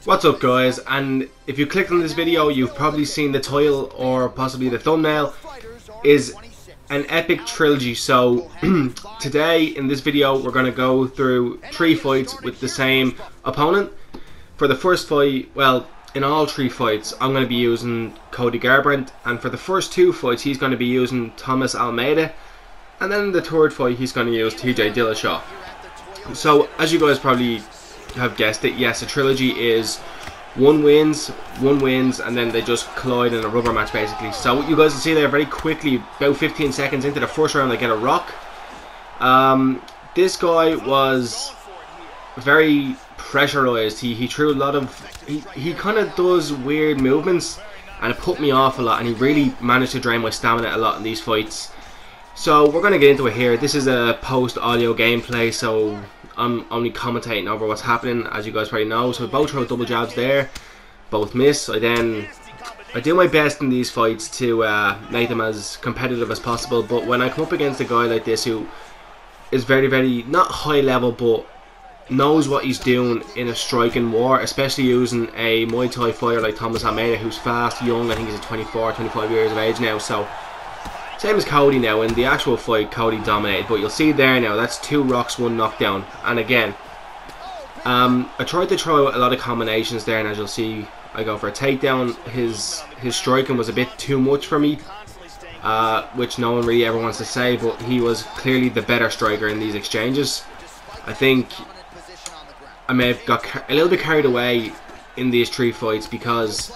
What's up guys, and if you clicked on this video you've probably seen the title or possibly the thumbnail is an epic trilogy. So today in this video we're going to go through 3 fights with the same opponent. For the first fight, well, in all 3 fights I'm going to be using Cody Garbrandt, and for the first 2 fights he's going to be using Thomas Almeida, and then in the 3rd fight he's going to use TJ Dillashaw. So as you guys probably have guessed it, yes, a trilogy is one wins, and then they just collide in a rubber match basically. So what you guys will see there very quickly, about 15 seconds into the first round, they get a rock. This guy was very pressurized. He threw a lot of, he kind of does weird movements, and it put me off a lot, and he really managed to drain my stamina a lot in these fights. So we're going to get into it here. This is a post audio gameplay, so I'm only commentating over what's happening, as you guys probably know. So we both throw double jabs there, both miss. I do my best in these fights to make them as competitive as possible, but when I come up against a guy like this who is very, very, not high level, but knows what he's doing in a striking war, especially using a Muay Thai fighter like Thomas Almeida, who's fast, young, I think he's 24, 25 years of age now, so same as Cody now. In the actual fight, Cody dominated, but you'll see there now, that's 2 rocks, 1 knockdown. And again, I tried to throw a lot of combinations there, and as you'll see, I go for a takedown. His striking was a bit too much for me, which no one really ever wants to say, but he was clearly the better striker in these exchanges. I think I may have got a little bit carried away in these 3 fights because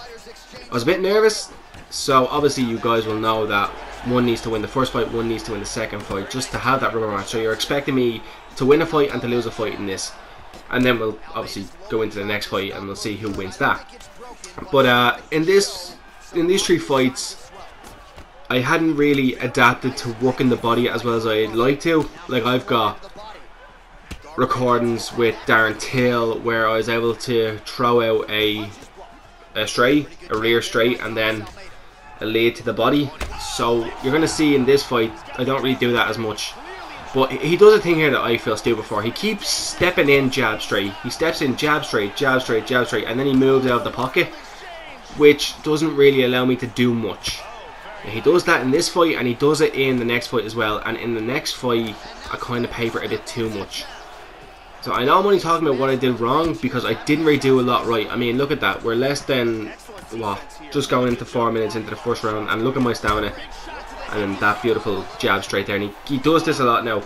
I was a bit nervous. So obviously you guys will know that one needs to win the first fight, one needs to win the second fight, just to have that rubber match. So you're expecting me to win a fight and to lose a fight in this, and then we'll obviously go into the next fight and we'll see who wins that. But in these 3 fights, I hadn't really adapted to working the body as well as I'd like to. Like, I've got recordings with Darren Till where I was able to throw out a rear straight, and then a lead to the body. So you're going to see in this fight I don't really do that as much, but he does a thing here that I feel stupid for. He keeps stepping in jab straight. He steps in jab straight, jab straight, jab straight, and then he moves out of the pocket, which doesn't really allow me to do much. He does that in this fight, and he does it in the next fight as well, and in the next fight I kind of pay for it a bit too much. So I know I'm only talking about what I did wrong, because I didn't really do a lot right. I mean, look at that, we're less than, what, just going into 4 minutes into the first round, and look at my stamina, and that beautiful jab straight there. And he does this a lot now.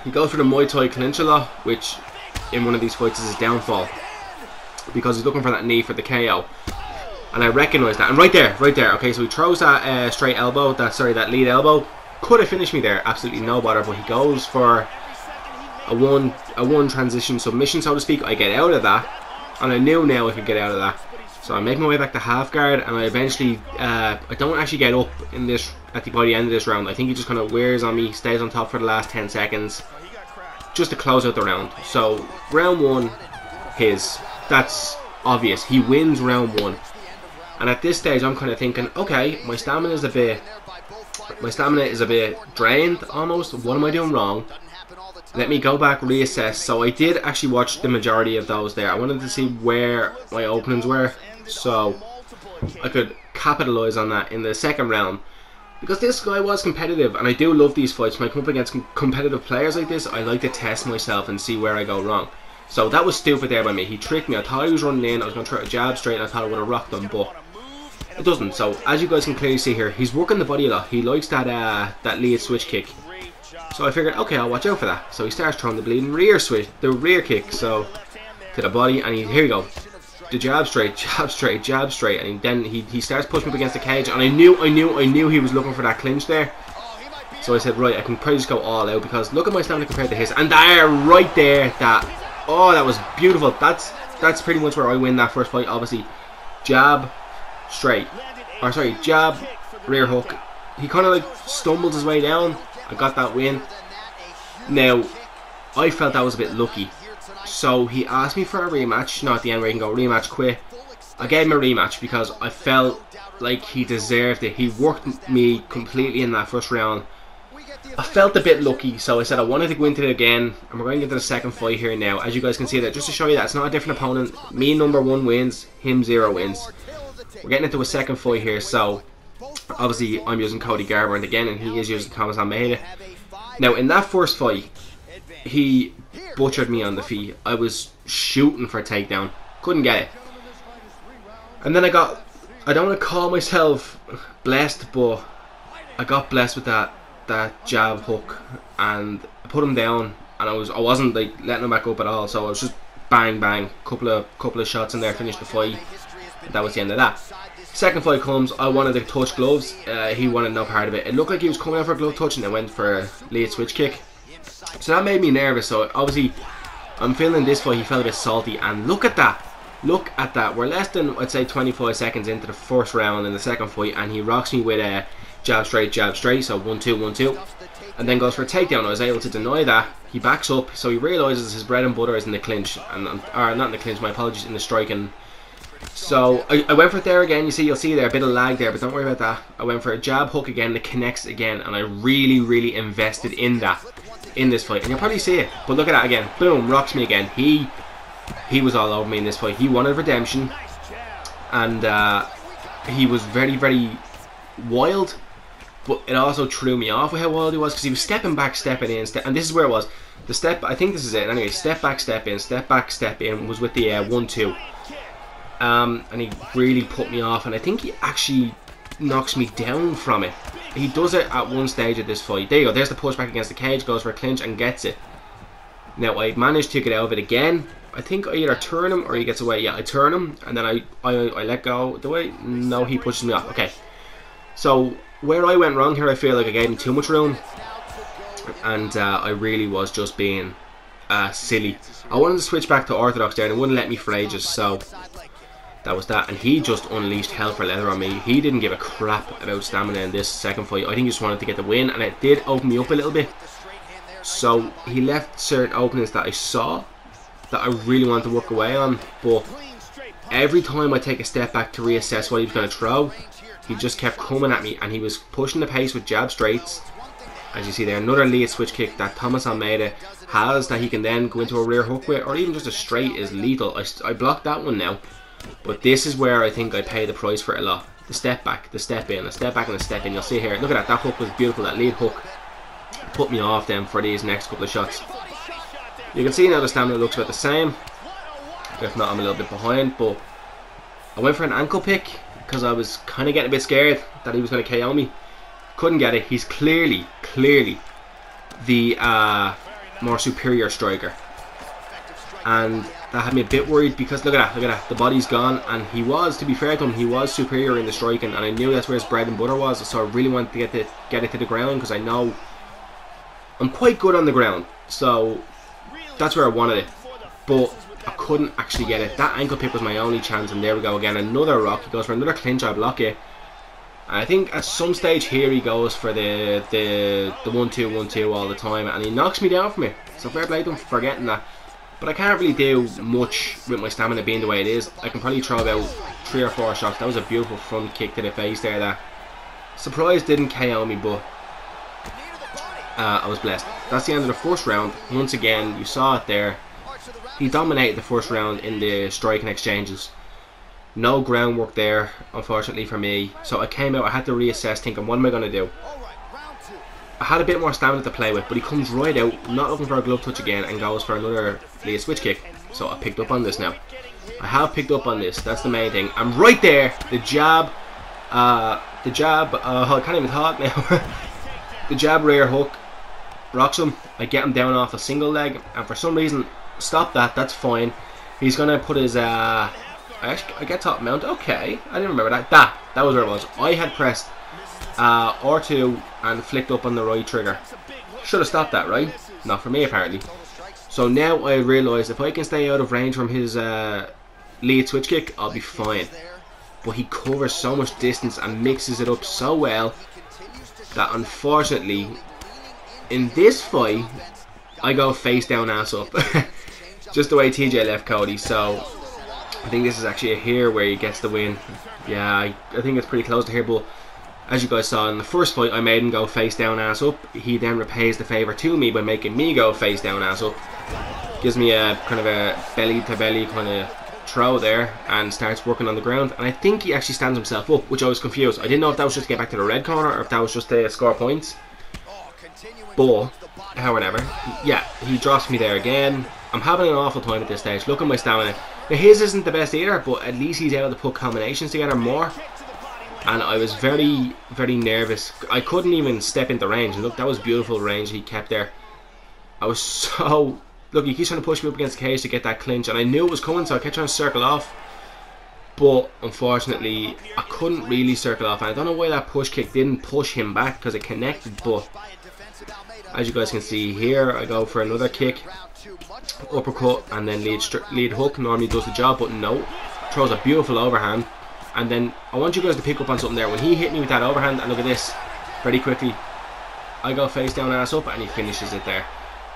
He goes for the Muay Thai clinch a lot, which in one of these fights is his downfall, because he's looking for that knee for the KO, and I recognise that. And right there, okay, so he throws that straight elbow, that lead elbow. Could have finished me there, absolutely no bother, but he goes for a one transition submission, so to speak. I get out of that, and I knew now I could get out of that. So I make my way back to half guard, and I eventually, I don't actually get up in this by the end of this round. I think he just kind of wears on me, stays on top for the last 10 seconds, just to close out the round. So round 1, that's obvious. He wins round 1, and at this stage I'm kind of thinking, okay, my stamina is a bit drained almost. What am I doing wrong? Let me go back, reassess. So I did actually watch the majority of those there. I wanted to see where my openings were, so I could capitalise on that in the second round, because this guy was competitive, and I do love these fights. When I come up against competitive players like this, I like to test myself and see where I go wrong. So that was stupid there by me. He tricked me. I thought he was running in, I was going to try a jab straight, and I thought I would have rocked him, but it doesn't. So as you guys can clearly see here, he's working the body a lot. He likes that lead switch kick. So I figured, okay, I'll watch out for that. So he starts throwing the bleeding rear kick, so to the body, and here you go, the jab straight, jab straight, jab straight, and then he starts pushing up against the cage, and I knew he was looking for that clinch there. So I said, right, I can probably just go all out, because look at my stamina compared to his, and there, right there, that was beautiful. That's pretty much where I win that first fight. Obviously, jab straight, or sorry, jab rear hook. He kind of like stumbles his way down. I got that win. Now, I felt that was a bit lucky. So he asked me for a rematch. Not at the end where he can go rematch, quit. I gave him a rematch because I felt like he deserved it. He worked me completely in that first round. I felt a bit lucky, so I said I wanted to go into it again, and we're going into the second fight here now. As you guys can see, that just to show you that it's not a different opponent. Me #1 wins, him 0 wins. We're getting into a second fight here, so obviously I'm using Cody Garbrandt again, and he is using Thomas Almeida. Now in that first fight, he butchered me on the feet. I was shooting for a takedown, couldn't get it. And then I don't want to call myself blessed, but I got blessed with that jab hook, and I put him down, and I wasn't like letting him back up at all. So I was just bang bang, couple of shots in there, finished the fight. That was the end of that. Second fight comes. I wanted to touch gloves. He wanted no part of it. It looked like he was coming out for a glove touch, and then went for a late switch kick. So that made me nervous. So obviously, I'm feeling this fight. He felt a bit salty, and look at that. Look at that. We're less than, I'd say, 25 seconds into the first round in the second fight, and he rocks me with a jab straight, so 1-2, 1-2, and then goes for a takedown. I was able to deny that. He backs up, so he realises his bread and butter is in the clinch, or not in the clinch, my apologies, in the striking. So I went for it there again. You'll see there a bit of lag there, but don't worry about that. I went for a jab hook again that connects again, and I really invested in that in this fight, and you'll probably see it. But look at that again, boom, rocks me again. He was all over me in this fight. He wanted redemption, and he was very wild. But it also threw me off with how wild he was, because he was stepping back, stepping in, and this is where it was. The step, I think this is it. Anyway, step back, step in, step back, step in was with the 1-2. And he really put me off, and I think he actually knocks me down from it. He does it at one stage of this fight. There you go, there's the pushback against the cage, goes for a clinch and gets it. Now I managed to get out of it again. I think I either turn him or he gets away. Yeah, I turn him, and then I let go. Do I? No, he pushes me off. Okay. So where I went wrong here, I feel like I gave him too much room, and I really was just being silly. I wanted to switch back to orthodox there, and it wouldn't let me for ages, so that was that. And he just unleashed hell for leather on me. He didn't give a crap about stamina in this second fight. I think he just wanted to get the win, and it did open me up a little bit. So he left certain openings that I saw that I really wanted to work away on, but every time I take a step back to reassess what he was going to throw, he just kept coming at me, and he was pushing the pace with jab straights. As you see there, another lead switch kick that Thomas Almeida has that he can then go into a rear hook with, or even just a straight is lethal. I blocked that one now, but this is where I think I pay the price for it a lot. The step back, the step in, the step back and the step in. You'll see here, look at that, that hook was beautiful, that lead hook put me off then for these next couple of shots. You can see now the stamina looks about the same, if not I'm a little bit behind, but I went for an ankle pick because I was kind of getting a bit scared that he was going to KO me. Couldn't get it. He's clearly the more superior striker, and that had me a bit worried, because look at that, the body's gone, and he was, to be fair to him, he was superior in the striking, and I knew that's where his bread and butter was, so I really wanted to get it to the ground, because I know I'm quite good on the ground, so that's where I wanted it, but I couldn't actually get it. That ankle pick was my only chance, and there we go again, another rock. He goes for another clinch, I block it. And I think at some stage here he goes for the 1-2, 1-2 all the time, and he knocks me down from it. So fair play to him for forgetting that. But I can't really do much with my stamina being the way it is. I can probably throw about 3 or 4 shots. That was a beautiful front kick to the face there that, surprised, didn't KO me, but I was blessed. That's the end of the first round. Once again, you saw it there. He dominated the first round in the striking exchanges. No groundwork there, unfortunately for me. So I came out, I had to reassess, thinking, what am I going to do? I had a bit more stamina to play with, but he comes right out, not looking for a glove touch again, and goes for another lead switch kick. So I picked up on this now. I have picked up on this, that's the main thing. And right there, the jab, I can't even talk now. The jab rear hook rocks him. I get him down off a single leg, and for some reason, stop that, that's fine. He's going to put his, I get top mount, okay, I didn't remember that. That was where it was. I had pressed R2 and flicked up on the right trigger. Should have stopped that, right? Not for me, apparently. So now I realise if I can stay out of range from his lead switch kick, I'll be fine. But he covers so much distance and mixes it up so well that unfortunately, in this fight, I go face down, ass up. Just the way TJ left Cody. So I think this is actually a here where he gets the win. Yeah, I think it's pretty close to here, but As you guys saw in the first fight, I made him go face down, ass up. He then repays the favour to me by making me go face down, ass up. Gives me a kind of a belly to belly kind of throw there and starts working on the ground. And I think he actually stands himself up, which I was confused. I didn't know if that was just to get back to the red corner or if that was just to score points. But, however, yeah, he drops me there again. I'm having an awful time at this stage. Look at my stamina. Now, his isn't the best either, but at least he's able to put combinations together more. And I was very, very nervous. I couldn't even step into range. And look, that was beautiful range he kept there. I was so... Look, he keeps trying to push me up against the cage to get that clinch. And I knew it was coming, so I kept trying to circle off. But, unfortunately, I couldn't really circle off. And I don't know why that push kick didn't push him back, because it connected. But, as you guys can see here, I go for another kick. Uppercut, and then lead hook. Normally does the job, but no. Throws a beautiful overhand. And then I want you guys to pick up on something there. When he hit me with that overhand, and look at this, very quickly, I go face down, ass up, and he finishes it there.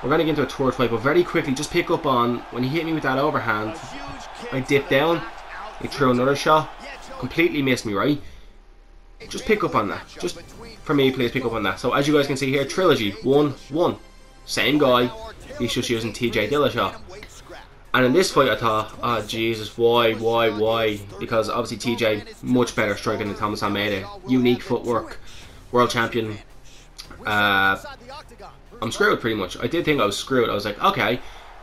We're going to get into a third fight, but very quickly, just pick up on, when he hit me with that overhand, I dipped down, he threw another shot, completely missed me, right? Just pick up on that. Just, for me, please pick up on that. So, as you guys can see here, Trilogy, 1-1. Same guy, he's just using TJ Dillashaw. And in this fight I thought, oh Jesus, why? Because obviously TJ, much better striking than Thomas Almeida. Unique footwork, world champion. I'm screwed pretty much. I did think I was screwed. I was like, okay,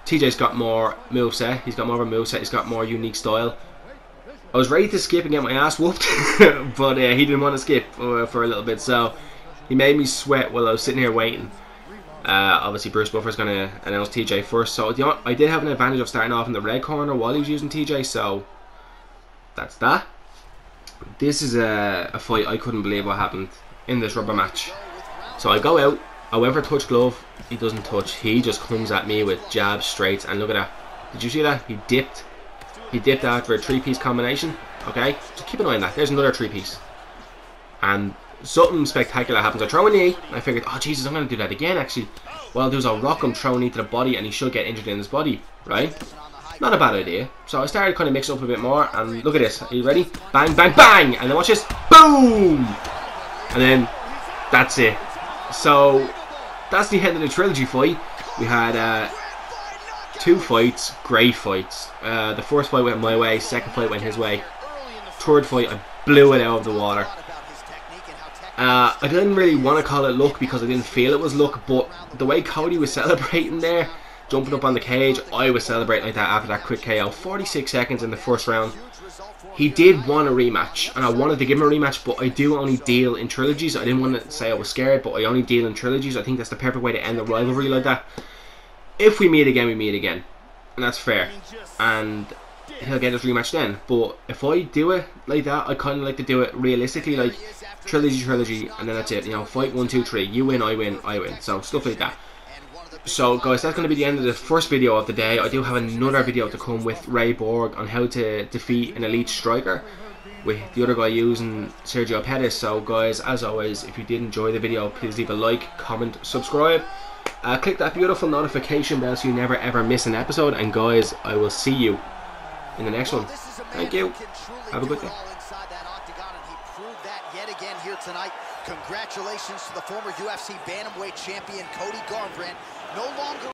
TJ's got more moveset, he's got more of a moveset, he's got more unique style. I was ready to skip and get my ass whooped, but he didn't want to skip for a little bit, so he made me sweat while I was sitting here waiting. Obviously Bruce Buffer's going to announce TJ first, so I did have an advantage of starting off in the red corner while he was using TJ, so that's that. This is a fight I couldn't believe what happened in this rubber match. So I go out, I went for a touch glove, he doesn't touch, he just comes at me with jabs, straights, and look at that. Did you see that? He dipped after a three-piece combination. Okay, just keep an eye on that. There's another three-piece. And something spectacular happens. I throw a knee, and I figured, oh Jesus, I'm going to do that again actually. Well, there's a rock him, throw a knee to the body, and he should get injured in his body, right? Not a bad idea. So I started kind of mixing up a bit more, and look at this. Are you ready? Bang, bang, bang! And then watch this. Boom! And then, that's it. So, that's the end of the Trilogy fight. We had two fights, great fights. The first fight went my way, second fight went his way. Third fight, I blew it out of the water. I didn't really want to call it luck because I didn't feel it was luck, but the way Cody was celebrating there, jumping up on the cage, I was celebrating like that after that quick KO. 46 seconds in the first round. He did want a rematch, and I wanted to give him a rematch, but I do only deal in trilogies. I didn't want to say I was scared, but I only deal in trilogies. I think that's the perfect way to end the rivalry like that. If we meet again, we meet again. And that's fair. And he'll get his rematch then. But if I do it like that, I kind of like to do it realistically, like trilogy, and then that's it. You know, fight 1, 2, 3. You win, I win, I win. So stuff like that. So guys, that's going to be the end of the first video of the day. I do have another video to come with Ray Borg on how to defeat an elite striker, with the other guy using Sergio Pettis. So guys, as always, if you did enjoy the video, please leave a like, comment, subscribe. Click that beautiful notification bell so you never ever miss an episode. And guys, I will see you in the next one. Thank you. Have a good day. Here tonight. Congratulations to the former UFC bantamweight champion Cody Garbrandt. No longer